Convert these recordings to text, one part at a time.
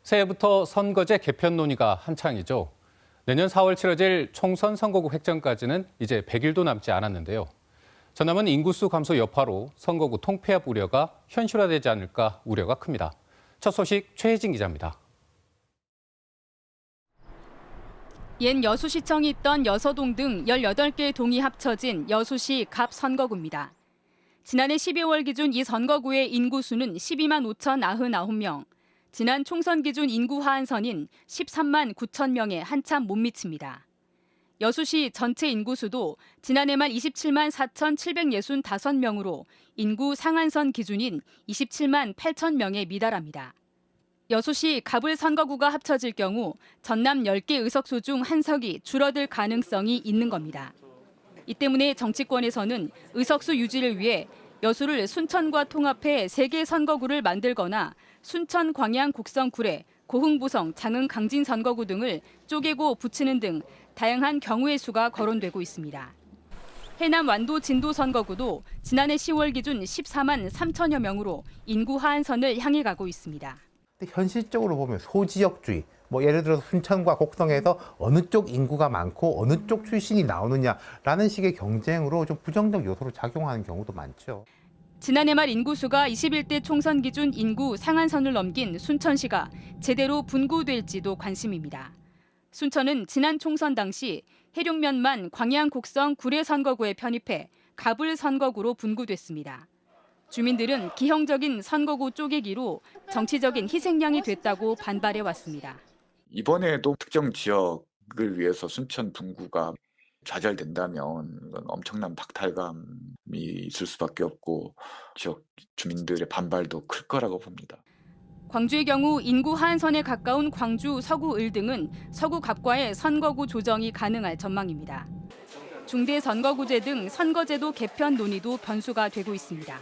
새해부터 선거제 개편 논의가 한창이죠. 내년 4월 치러질 총선 선거구 획정까지는 이제 100일도 남지 않았는데요. 전남은 인구수 감소 여파로 선거구 통폐합 우려가 현실화되지 않을까 우려가 큽니다. 첫 소식 최혜진 기자입니다. 옛 여수시청이 있던 여서동 등 18개 동이 합쳐진 여수시 갑 선거구입니다. 지난해 12월 기준 이 선거구의 인구수는 12만 5,099명, 지난 총선 기준 인구 하한선인 13만 9천 명에 한참 못 미칩니다. 여수시 전체 인구수도 지난해 말 27만 4,765명으로 인구 상한선 기준인 27만 8천 명에 미달합니다. 여수시 갑을 선거구가 합쳐질 경우 전남 10개 의석수 중 한 석이 줄어들 가능성이 있는 겁니다. 이 때문에 정치권에서는 의석수 유지를 위해 여수를 순천과 통합해 3개 선거구를 만들거나 순천, 광양, 곡성, 구례, 고흥, 보성, 장흥, 강진 선거구 등을 쪼개고 붙이는 등 다양한 경우의 수가 거론되고 있습니다. 해남 완도 진도 선거구도 지난해 10월 기준 14만 3천여 명으로 인구 하한선을 향해 가고 있습니다. 현실적으로 보면 소지역주의, 예를 들어서 순천과 곡성에서 어느 쪽 인구가 많고 어느 쪽 출신이 나오느냐라는 식의 경쟁으로 좀 부정적 요소로 작용하는 경우도 많죠. 지난해 말 인구수가 21대 총선 기준 인구 상한선을 넘긴 순천시가 제대로 분구될지도 관심입니다. 순천은 지난 총선 당시 해룡면만 광양, 곡성, 구례 선거구에 편입해 갑을 선거구로 분구됐습니다. 주민들은 기형적인 선거구 쪼개기로 정치적인 희생양이 됐다고 반발해 왔습니다. 이번에도 특정 지역을 위해서 순천 분구가 좌절된다면 엄청난 박탈감이 있을 수밖에 없고 지역 주민들의 반발도 클 거라고 봅니다. 광주의 경우 인구 하한선에 가까운 광주, 서구 을 등은 서구 갑과의 선거구 조정이 가능할 전망입니다. 중대 선거구제 등 선거제도 개편 논의도 변수가 되고 있습니다.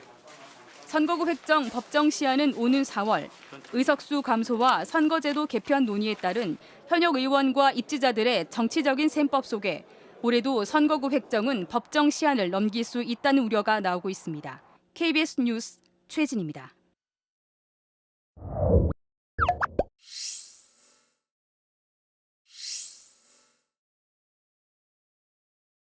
선거구 획정 법정 시한은 오는 4월, 의석수 감소와 선거제도 개편 논의에 따른 현역 의원과 입지자들의 정치적인 셈법 속에 올해도 선거구 획정은 법정 시한을 넘길 수 있다는 우려가 나오고 있습니다. KBS 뉴스 최진입니다.